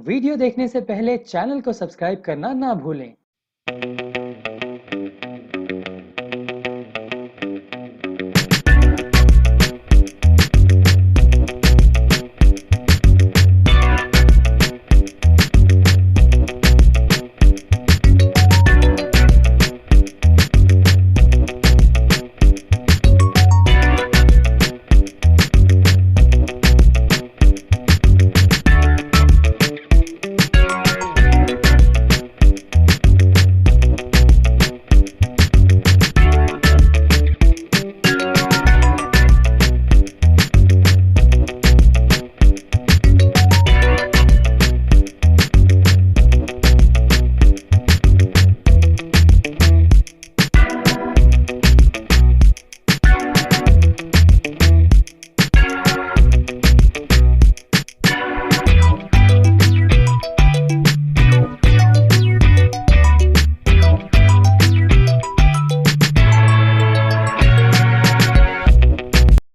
Video देखने से पहले चैनल को सब्सक्राइब करना ना भूलें।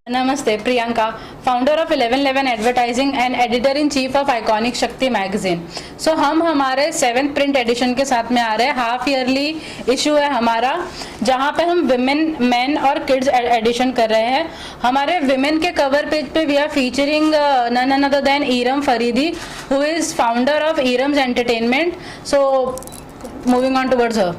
नमस्ते, Priyanka, founder of 1111 advertising and editor in chief of iconic Shakti magazine. सो हम हमारे 7th प्रिंट एडिशन के साथ में आ रहे हैं। हाफ ईयरली इशू है हमारा, जहां पे हम विमेन, मेन और किड्स एडिशन कर रहे हैं। हमारे विमेन के कवर पेज पे we are featuring none other than Iram Faridi, who is founder of Iram's entertainment. So moving on towards her.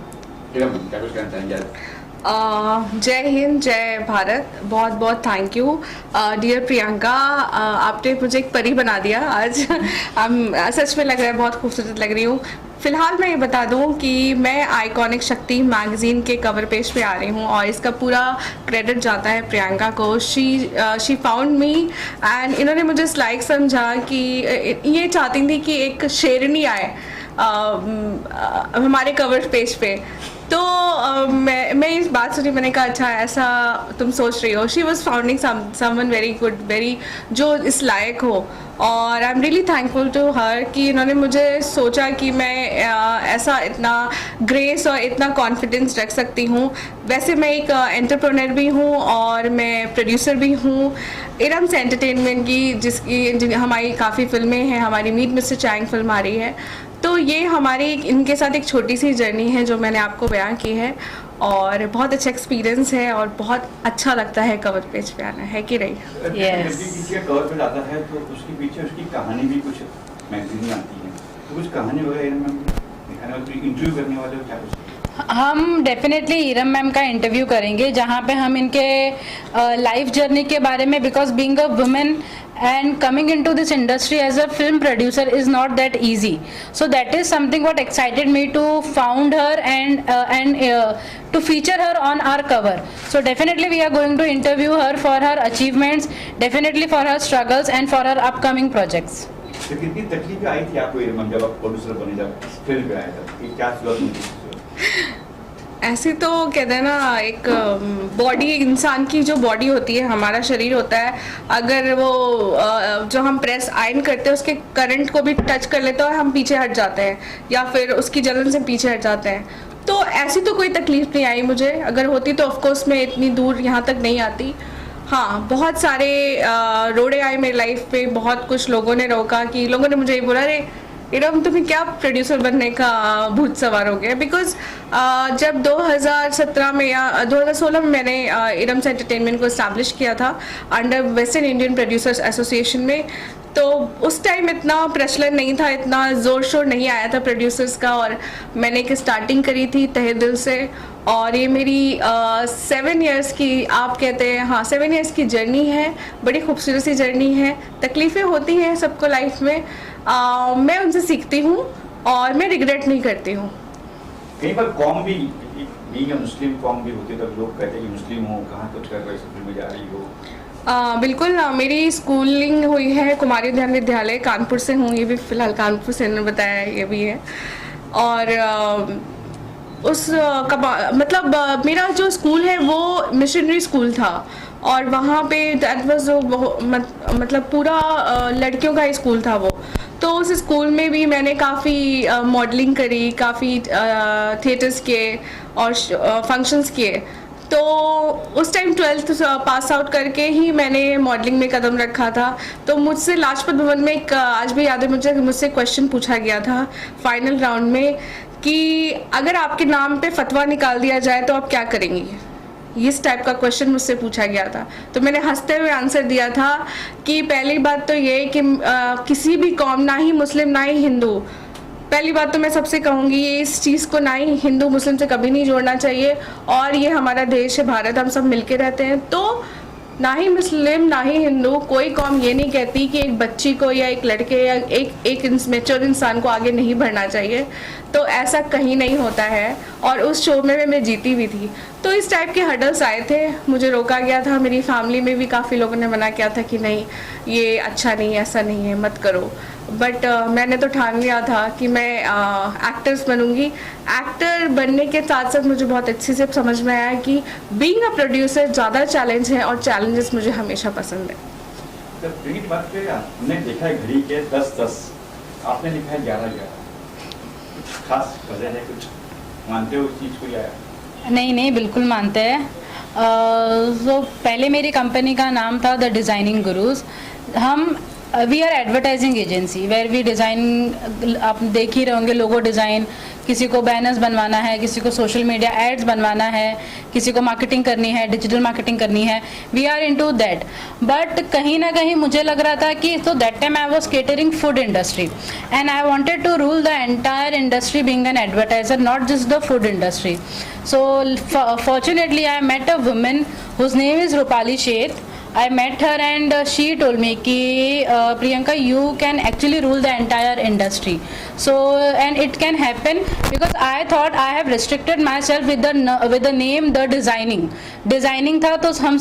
जय हिंद, जय भारत। बहुत बहुत थैंक यू डियर प्रियंका, आपने मुझे एक परी बना दिया आज। सच में लग रहा है, बहुत खूबसूरत लग रही हूँ। फिलहाल मैं ये बता दूं कि मैं आइकॉनिक शक्ति मैगजीन के कवर पेज पे आ रही हूँ और इसका पूरा क्रेडिट जाता है प्रियंका को। शी फाउंड मी एंड इन्होंने मुझे इस लायक समझा कि ये चाहती थी कि एक शेरनी आए हमारे कवर पेज पे। तो मैं इस बात सुनी, मैंने कहा अच्छा ऐसा तुम सोच रही हो। She was founding someone very good, very जो इस लायक हो, और I am really thankful to her कि इन्होंने मुझे सोचा कि मैं ऐसा इतना ग्रेस और इतना कॉन्फिडेंस रख सकती हूँ। वैसे मैं एक एंटरप्रेन्योर भी हूँ और मैं प्रोड्यूसर भी हूँ इरम्स एंटरटेनमेंट की, जिसकी हमारी काफ़ी फिल्में हैं। हमारी मीट मिस्टर चैंग फिल्म आ रही है। तो ये हमारी इनके साथ एक छोटी सी जर्नी है जो मैंने आपको बयां की है, और बहुत अच्छा एक्सपीरियंस है और बहुत अच्छा लगता है कवर पेज पे आना, है कि नहीं? कवर पे आता है तो उसके पीछे उसकी कहानी भी कुछ मैगजीन में आती है, तो कुछ कहानी वगैरह इंटरव्यू करने वाले क्या कुछ? हम डेफिनेटली ईरम मैम का इंटरव्यू करेंगे, जहाँ पे हम इनके लाइफ जर्नी के बारे में, because being a women and coming into this industry as a film producer is not that easy, so that is something what excited me to found her and to feature her on our cover. So definitely we are going to interview her for her achievements, definitely for her struggles and for her upcoming projects. तो कितनी तकलीफ आई थी आपको ईरम जब आप producer बने, जब film पे आए थे, कि क्या शुरुआत? ऐसे तो कहते हैं ना, एक बॉडी, इंसान की जो बॉडी होती है, हमारा शरीर होता है, अगर वो जो हम प्रेस आयरन करते हैं उसके करंट को भी टच कर लेते हैं और हम पीछे हट जाते हैं, या फिर उसकी जलन से पीछे हट जाते हैं। तो ऐसी तो कोई तकलीफ नहीं आई मुझे। अगर होती तो ऑफकोर्स मैं इतनी दूर यहाँ तक नहीं आती। हाँ, बहुत सारे रोड़े आए मेरी लाइफ पे। बहुत कुछ लोगों ने रोका, कि लोगों ने मुझे ये बोला, अरे इरम तुम्हें क्या प्रोड्यूसर बनने का भूत सवार हो गया। बिकॉज जब 2017 में या 2016 में मैंने इरम्स एंटरटेनमेंट को इस्टेब्लिश किया था under western Indian producers association में, तो उस टाइम इतना प्रचलन नहीं था, इतना ज़ोर शोर नहीं आया था प्रोड्यूसर्स का, और मैंने एक स्टार्टिंग करी थी तहे दिल से। और ये मेरी 7 इयर्स की, आप कहते हैं, हाँ 7 इयर्स की जर्नी है। बड़ी खूबसूरत सी जर्नी है। तकलीफ़ें होती हैं सबको लाइफ में, मैं उनसे सीखती हूँ और मैं रिग्रेट नहीं करती हूँ। कहीं पर कौम भी, मुस्लिम कौम भी होती है, तब लोग कहते हैं कि मुस्लिम हो, कहाँ कुछ कर रही, फिल्म में जा रही हो। बिल्कुल, मेरी स्कूलिंग हुई है कुमारी ध्यान विद्यालय, कानपुर से हूँ। ये भी फ़िलहाल कानपुर से इन्होंने बताया, ये भी है। और मतलब मेरा जो स्कूल है वो मिशनरी स्कूल था, और वहाँ पे दैट वाज मतलब पूरा लड़कियों का ही स्कूल था वो। तो उस स्कूल में भी मैंने काफ़ी मॉडलिंग करी, काफ़ी थिएटर्स किए और फंक्शंस किए। तो उस टाइम 12th पास आउट करके ही मैंने मॉडलिंग में कदम रखा था। तो मुझसे लाजपत भवन में एक आज भी याद है मुझसे क्वेश्चन पूछा गया था फाइनल राउंड में कि अगर आपके नाम पे फतवा निकाल दिया जाए तो आप क्या करेंगी। इस टाइप का क्वेश्चन मुझसे पूछा गया था। तो मैंने हंसते हुए आंसर दिया था कि पहली बात तो ये कि किसी भी कौम, ना ही मुस्लिम ना ही हिंदू, पहली बात तो मैं सबसे कहूँगी ये इस चीज़ को ना ही हिंदू मुस्लिम से कभी नहीं जोड़ना चाहिए। और ये हमारा देश है भारत, हम सब मिलके रहते हैं। तो ना ही मुस्लिम ना ही हिंदू, कोई कौम ये नहीं कहती कि एक बच्ची को या एक लड़के या एक मैच्योर इंसान को आगे नहीं बढ़ना चाहिए। तो ऐसा कहीं नहीं होता है। और उस शो में मैं जीती भी थी। तो इस टाइप के हर्डल्स आए थे, मुझे रोका गया था। मेरी फैमिली में भी काफ़ी लोगों ने मना किया था कि नहीं ये अच्छा नहीं है, ऐसा नहीं है, मत करो। बट मैंने तो ठान लिया था कि मैं एक्टर्स बनूंगी। एक्टर बनने के साथ साथ मुझे बहुत अच्छे से समझ में आया कि बीइंग अ प्रोड्यूसर ज़्यादा चैलेंज है और चैलेंजेस मुझे हमेशा पसंद है। तो बात पे हमने देखा है घड़ी के 10-10, आपने लिखा है 11-11, कुछ खास वजह है, कुछ मानते हो उस चीज़ को या? नहीं, बिल्कुल मानते हैं। तो पहले मेरी कंपनी का नाम था द डिज़ाइनिंग गुरुज। हम we are advertising agency where we design, आप देख ही रहोगे, लोगो डिज़ाइन, किसी को बैनर्स बनवाना है, किसी को सोशल मीडिया एड्स बनवाना है, किसी को मार्केटिंग करनी है, डिजिटल मार्केटिंग करनी है, we are into that. But कहीं ना कहीं मुझे लग रहा था कि तो that time I was catering food industry and I wanted to rule the entire industry being an advertiser, not just the food industry. So fortunately I met a woman whose name is Rupali Sheth. I met her and she told me कि Priyanka, you can actually rule the entire industry. So and it can happen because I thought I have restricted myself with the name the designing था, तो हम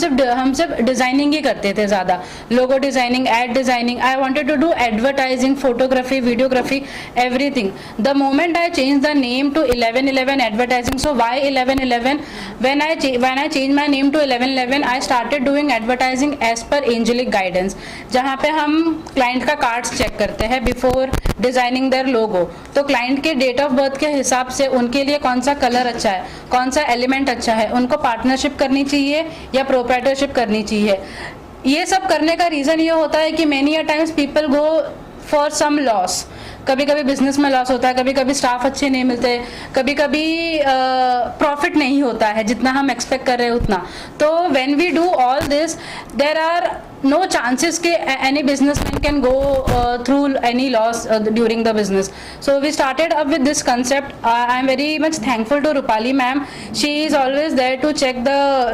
सिर्फ designing ही करते थे ज़्यादा, logo designing, ad designing. I wanted to do advertising, photography, videography, everything. The moment I changed the name to 1111 advertising, so why 1111? When I changed my name to 1111, I started doing advertising as पर Angelic Guidance, जहाँ पे हम client का cards check करते हैं before designing there लोगो. तो client के date of birth के हिसाब से उनके लिए कौन सा कलर अच्छा है, कौन सा एलिमेंट अच्छा है, उनको पार्टनरशिप करनी चाहिए या प्रोप्राइटरशिप करनी चाहिए. ये सब करने का रीज़न ये होता है कि many a times people go for some loss. कभी कभी बिजनेस में लॉस होता है, कभी कभी स्टाफ अच्छे नहीं मिलते, कभी कभी प्रॉफिट नहीं होता है जितना हम एक्सपेक्ट कर रहे हैं उतना. तो when we do all this there are no chances कि any businessman can go through any loss during the business. So we started up with this concept. I am very much thankful to Rupali ma'am. She is always there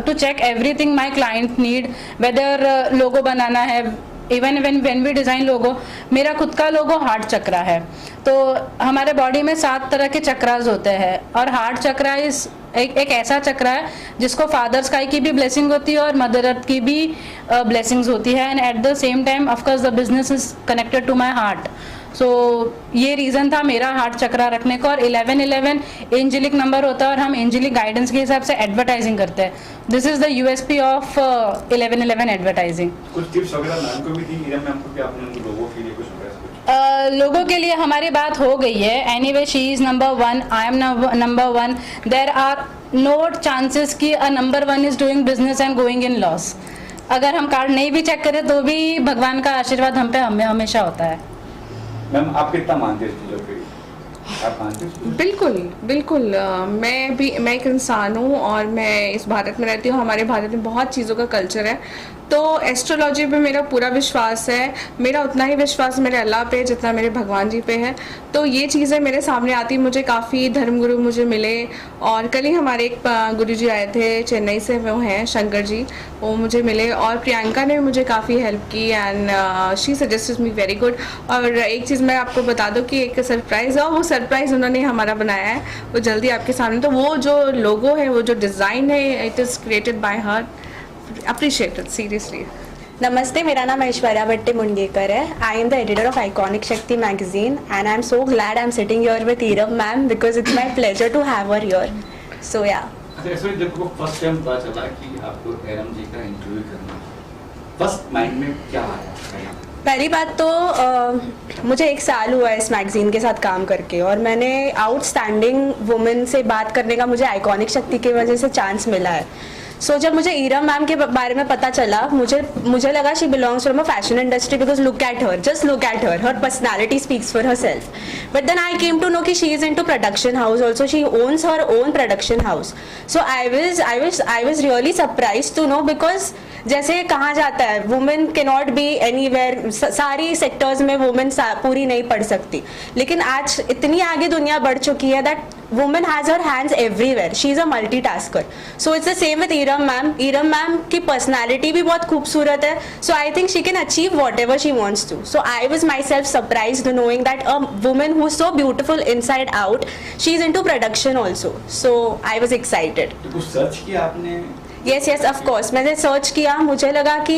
to check everything my client need, whether logo बनाना है, even when we design logo. मेरा खुद का लोगो heart चक्रा है. तो हमारे body में 7 तरह के चक्रास होते हैं और हार्ट चक्रा इस एक ऐसा चक्रा है जिसको फादर स्काई की भी ब्लेसिंग होती है और मदर अर्थ की भी ब्लेसिंग्स होती है. And at the same time of course the business is connected to my heart. So ये रीज़न था मेरा हार्ट चक्रा रखने का. और 1111 एंजेलिक नंबर होता है और हम एंजेलिक गाइडेंस के हिसाब से एडवर्टाइजिंग करते हैं. This is the USP of 1111 advertising. कुछ टिप्स वगैरह मैम को भी दी, नीरम मैम को, कि आपने उनको लोगों के लिए कुछ लोगों के लिए हमारी बात हो गई है. Anyway she is number 1, I am number 1. There are no chances कि a number 1 is doing business and going in loss. अगर हम कार्ड नहीं भी चेक करें तो भी भगवान का आशीर्वाद हम पे हमेशा होता है. मैम आप कितना मानते हैं इस चीज़ों पे? आप मानते हैं? बिल्कुल. मैं एक इंसान हूँ और मैं इस भारत में रहती हूँ. हमारे भारत में बहुत चीज़ों का कल्चर है. तो एस्ट्रोलॉजी पे मेरा पूरा विश्वास है. मेरा उतना ही विश्वास मेरे अल्लाह पे जितना मेरे भगवान जी पे है. तो ये चीज़ें मेरे सामने आती. मुझे काफ़ी धर्मगुरु मुझे मिले और कल ही हमारे एक गुरु जी आए थे चेन्नई से, वो हैं शंकर जी, वो मुझे मिले और प्रियंका ने मुझे काफ़ी हेल्प की and she suggested me very good. और एक चीज़ मैं आपको बता दूँ कि एक सरप्राइज़ है, वो सरप्राइज़ उन्होंने हमारा बनाया है, वो जल्दी आपके सामने. तो वो जो लोगो है, वो जो डिज़ाइन है, it is created by her. Appreciated, seriously. नमस्ते, मेरा नाम ऐश्वर्या भट्टी मुंडगेकर है. I am the editor of iconic Shakti magazine and I am so glad I am sitting here with Iram ma'am because it's my pleasure to have her here. So yeah. अच्छा, ऐश्वर्या, जब को first time पता चला कि आपको ईरम जी का इंटरव्यू करना है, फर्स्ट माइंड में क्या आया? पहली बात तो मुझे 1 साल हुआ है इस मैगजीन के साथ काम करके और मैंने आउटस्टैंडिंग वुमेन से बात करने का मुझे आइकॉनिक शक्ति की वजह से चांस मिला है. सो जब मुझे ईरम मैम के बारे में पता चला, मुझे लगा she belongs from a fashion industry because look at her, just look at her personality speaks for her self. But then I came to know कि she is into production house also, she owns her own production house. So I was really surprise to know because जैसे कहा जाता है women के not be anywhere, सारी sectors में women पूरी नहीं पढ़ सकती, लेकिन आज इतनी आगे दुनिया बढ़ चुकी है that woman has her hands everywhere. She is a multitasker. So it's the same with Iram ma'am. Iram ma'am की personality भी बहुत खूबसूरत है. So I think she can achieve whatever she wants to. So I was myself surprised knowing that a woman who is so beautiful inside out, she is into production also. So I was excited. तो कुछ search किया आपने? Yes, of course. मैंने search किया, मुझे लगा कि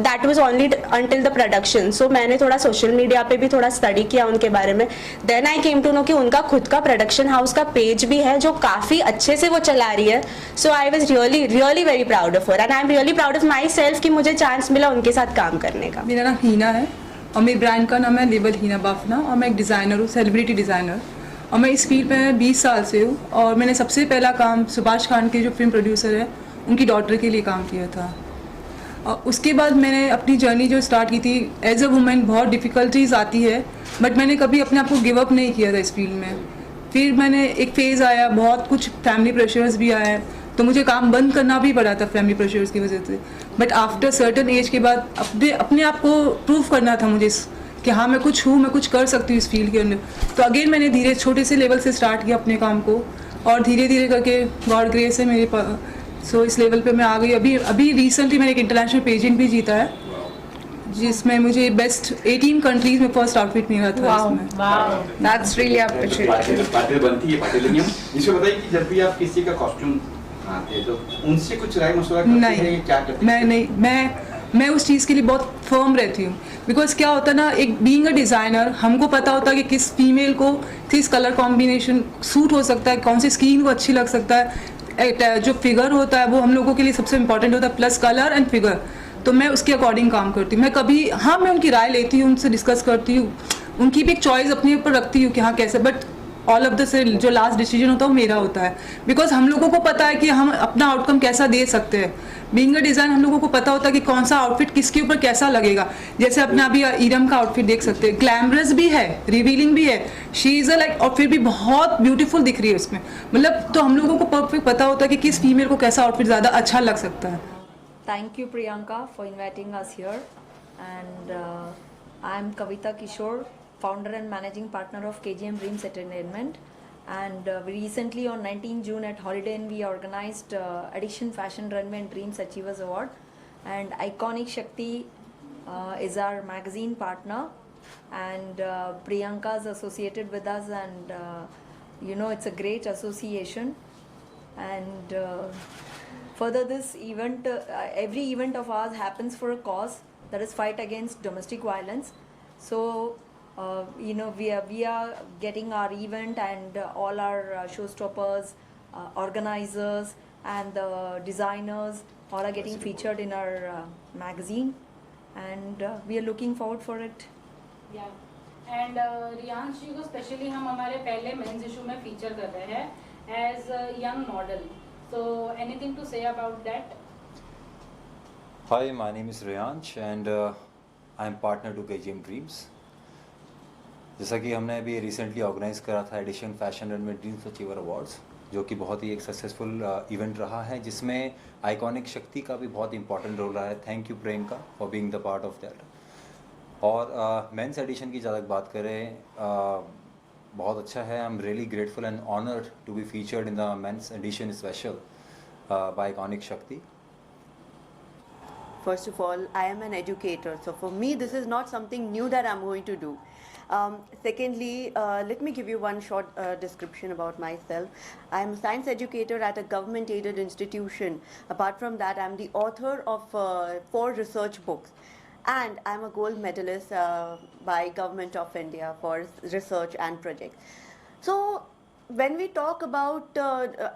that was only until the production. So मैंने थोड़ा सोशल मीडिया पे भी थोड़ा स्टडी किया उनके बारे में. Then I came to know कि उनका खुद का प्रोडक्शन हाउस का पेज भी है जो काफ़ी अच्छे से वो चला रही है. So I was really very proud of her and I am really proud of myself कि मुझे चांस मिला उनके साथ काम करने का. मेरा नाम हीना है और मेरे ब्रांड का नाम है लेबल हीना बाफना और मैं एक डिज़ाइनर हूँ, सेलिब्रिटी डिज़ाइनर. और मैं इस फील्ड में 20 साल से हूँ और मैंने सबसे पहला काम सुभाष खान के जो फिल्म प्रोड्यूसर है उनकी डॉटर के लिए काम किया था. और उसके बाद मैंने अपनी जर्नी जो स्टार्ट की थी एज अ वुमेन, बहुत डिफ़िकल्टीज़ आती है बट मैंने कभी अपने आप को गिव अप नहीं किया था इस फील्ड में. फिर मैंने एक फेज़ आया, बहुत कुछ फैमिली प्रेशर्स भी आए तो मुझे काम बंद करना भी पड़ा था फैमिली प्रेशर्स की वजह से. बट आफ्टर सर्टन एज के बाद अपने आप को प्रूव करना था मुझे कि हाँ मैं कुछ हूँ, मैं कुछ कर सकती हूँ इस फील्ड के अंदर. तो अगेन मैंने धीरे छोटे से लेवल से स्टार्ट किया अपने काम को और धीरे धीरे करके गॉड ग्रेस है मेरे सो इस लेवल पे मैं आ गई. अभी रिसेंटली मैंने एक इंटरनेशनल पेजेंट भी जीता है जिसमें मुझे बेस्ट 18 कंट्रीज में फर्स्ट आउटफिट मिला था. That's really appreciated. पाटिल बनती है पाटिल नियम. इसमें बताइए कि जब भी आप किसी का कॉस्ट्यूम बनाते हैं तो उनसे कुछ राय मशवरा करते हैं क्या करते हैं? मैं उस चीज़ के लिए बहुत फर्म रहती हूँ बिकॉज क्या होता है ना, एक बीइंग अ डिज़ाइनर हमको पता होता है कि किस फीमेल को किस कलर कॉम्बिनेशन सूट हो सकता है, कौन सी स्किन को अच्छी लग सकता है. जो फिगर होता है वो हम लोगों के लिए सबसे इंपॉर्टेंट होता है, प्लस कलर एंड फिगर. तो मैं उसके अकॉर्डिंग काम करती हूँ. मैं कभी मैं उनकी राय लेती हूँ, उनसे डिस्कस करती हूँ, उनकी भी एक चॉइस अपने ऊपर रखती हूँ कि हाँ कैसे. बट ऑल ऑफ द से जो लास्ट डिसीजन होता है वो मेरा होता है बिकॉज हम लोगों को पता है कि हम अपना आउटकम कैसा दे सकते हैं. बीइंग अ डिज़ाइन हम लोगों को पता होता है कि कौन सा आउटफिट किसके ऊपर कैसा लगेगा. जैसे अपना अभी ईरम का आउटफिट देख सकते हैं, ग्लैमरस भी है, रिवीलिंग भी है, शी इज़ अ लाइक, और फिर भी बहुत ब्यूटीफुल दिख रही है उसमें. मतलब तो हम लोगों को परफेक्ट पता होता है कि किस फीमेल को कैसा आउटफिट ज़्यादा अच्छा लग सकता है. Thank you, Priyanka, for inviting us here. And I am Kavita Kishore, founder and managing partner of KGM Dreams Entertainment. And we recently on 19 June at Holiday Inn we organized Edition Fashion Runway and Dreams Achievers Award. And Iconic Shakti is our magazine partner. And Priyanka is associated with us, and it's a great association. And further, this event, every event of ours happens for a cause, that is fight against domestic violence. So, we are getting our event and all our showstoppers, organizers, and the designers all are getting featured in our magazine, and we are looking forward for it. And Riyansh ji को specially हम हमारे पहले mains issue में feature कर रहे हैं as young model. So anything to say about that? Hi, my name is Riyansh and I am partner to KGM Dreams. जैसा कि हमने अभी रिसेंटली ऑर्गेनाइज करा था edition fashion runway dreams achiever awards, जो कि बहुत ही एक सक्सेसफुल इवेंट रहा है जिसमें आइकॉनिक शक्ति का भी बहुत इंपॉर्टेंट रोल रहा है. Thank you Priyanka for being the part of that. और मेंस एडिशन की ज़्यादा बात करें, बहुत अच्छा है. I am really grateful and honoured to be featured in the men's edition special by iconic Shakti. First of all, I am an educator, so for me this is not something new that I'm going to do. Secondly, let me give you one short description about myself. I'm a science educator at a government-aided institution. Apart from that, I'm the author of 4 research books. And I'm a gold medalist by Government of India for research and projects. So when we talk about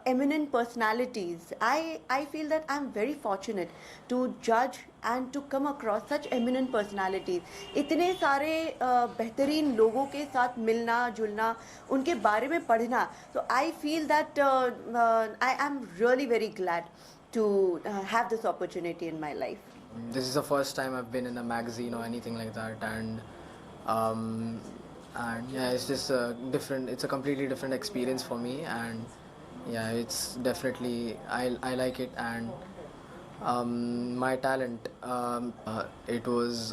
eminent personalities, I feel that I'm very fortunate to judge and to come across such eminent personalities. इतने सारे बेहतरीन लोगों के साथ मिलना जुलना, उनके बारे में पढ़ना, so I feel that I am really very glad to have this opportunity in my life. This is the first time I've been in a magazine or anything like that, and yeah, it's just a different. It's a completely different experience for me, and yeah, it's definitely I like it, and my talent. It was.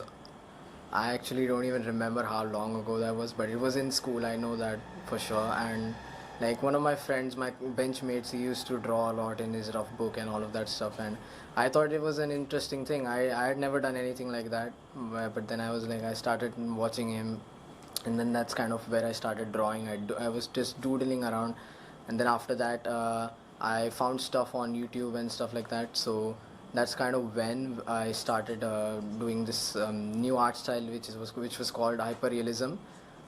I actually don't even remember how long ago that was, but it was in school. I know that for sure, and like one of my friends, my bench mates, he used to draw a lot in his rough book and all of that stuff, and I thought it was an interesting thing. I had never done anything like that, but then I was like, I started watching him, and then that's kind of where I started drawing. I was just doodling around, and then after that I found stuff on YouTube and stuff like that, so that's kind of when I started doing this new art style which was called hyperrealism.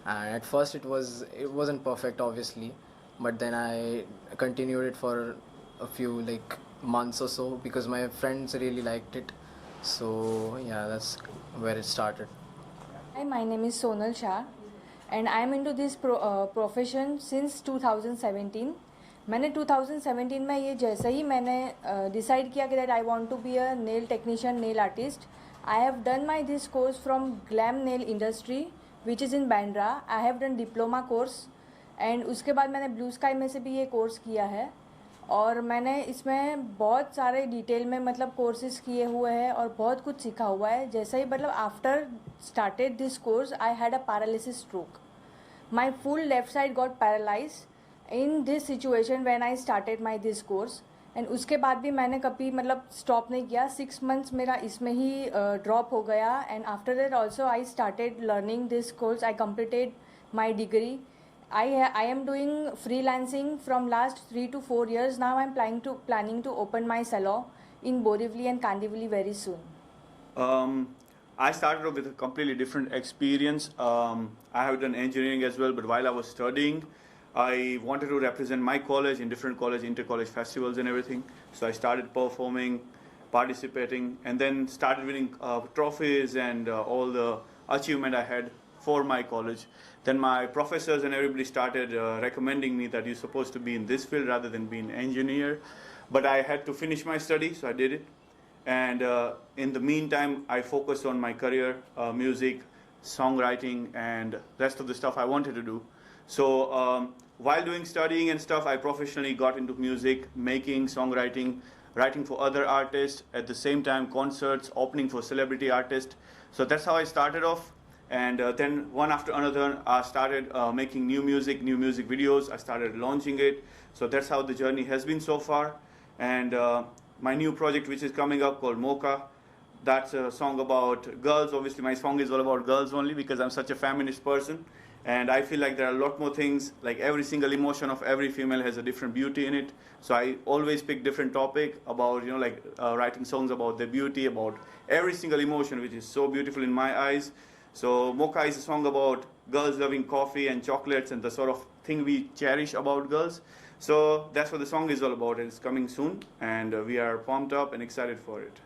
And at first it wasn't perfect, obviously, but then I continued it for a few like months or so because my friends really liked it. So yeah, that's where it started. Hi, my name is Sonal Shah and I am into this profession since 2017. मैंने 2017 में ये जैसे ही मैंने decide किया कि that I want to be a nail technician, nail artist, I have done my this course from Glam Nail Industry which is in Bandra. I have done diploma course and उसके बाद मैंने ब्लू स्काई में से भी ये course किया है और मैंने इसमें बहुत सारे डिटेल में मतलब कोर्सेज किए हुए हैं और बहुत कुछ सीखा हुआ है. जैसे ही मतलब after started this course I had a paralysis stroke. My full left side got paralyse in this situation when I started my this course and उसके बाद भी मैंने कभी मतलब स्टॉप नहीं किया. 6 months मेरा इसमें ही ड्रॉप हो गया and after that also I started learning this course. I completed my degree. I am doing freelancing from last 3 to 4 years now. I'm planning to open my salon in Borivali and Kandivali very soon. I started off with a completely different experience. I have done engineering as well, but while I was studying, I wanted to represent my college in different inter-college festivals and everything. So I started performing, participating, and then started winning trophies and all the achievement I had for my college. Then my professors and everybody started recommending me that you're supposed to be in this field rather than being an engineer. But I had to finish my study, so I did it. And in the meantime, I focused on my career, music, songwriting, and rest of the stuff I wanted to do. So while doing studying and stuff, I professionally got into music, making, songwriting, writing for other artists, at the same time concerts, opening for celebrity artists. So that's how I started off. And then one after another, I started making new music videos. I started launching it. So that's how the journey has been so far. And my new project which is coming up called Mocha, that's a song about girls. Obviously my song is all about girls only because I'm such a feminist person. And I feel like there are a lot more things, like every single emotion of every female has a different beauty in it. So I always pick different topic about, like writing songs about their beauty, about every single emotion which is so beautiful in my eyes. So Mocha is a song about girls loving coffee and chocolates and the sort of thing we cherish about girls. So that's what the song is all about. It's coming soon and we are pumped up and excited for it.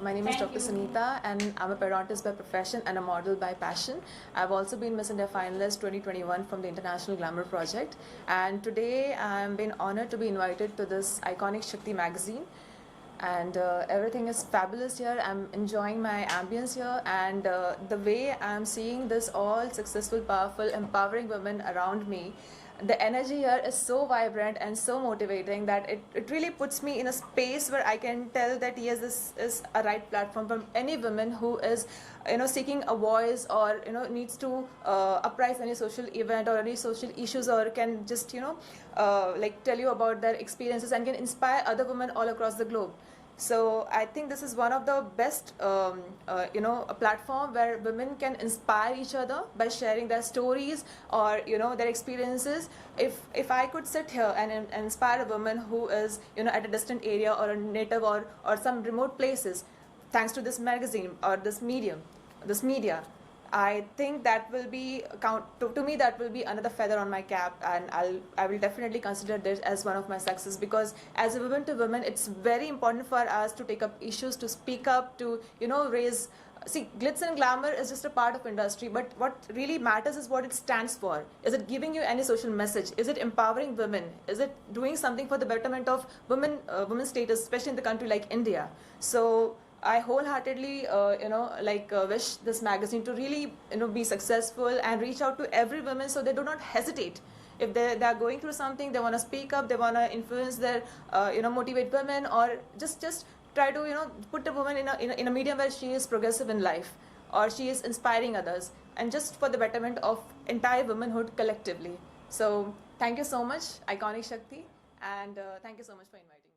My name is Dr. Sunita and I'm a periodontist by profession and a model by passion. I've also been Miss India Finalist 2021 from the International Glamour Project. And today I'm been honored to be invited to this iconic Shakti magazine. And everything is fabulous here. I'm enjoying my ambience here and the way I'm seeing this all successful, powerful, empowering women around me. The energy here is so vibrant and so motivating that it really puts me in a space where I can tell that yes, this is a right platform for any woman who is seeking a voice or needs to uprise any social event or any social issues or can just like tell you about their experiences and can inspire other women all across the globe. So I think this is one of the best a platform where women can inspire each other by sharing their stories or their experiences. If I could sit here and inspire a woman who is at a distant area or a native or some remote places, thanks to this magazine or this media, I think that will be to me that will be another feather on my cap, and I will definitely consider this as one of my success, because as a woman to woman, it's very important for us to take up issues, to speak up, to raise. See, glitz and glamour is just a part of industry, but what really matters is what it stands for. Is it giving you any social message? Is it empowering women? Is it doing something for the betterment of women's status, especially in the country like India? So I wholeheartedly, wish this magazine to really, be successful and reach out to every woman so they do not hesitate. If they are going through something, they want to speak up, they want to influence their, motivate women, or just try to, put a woman in a medium where she is progressive in life, or she is inspiring others, and just for the betterment of entire womanhood collectively. So thank you so much, Iconic Shakti, and thank you so much for inviting me.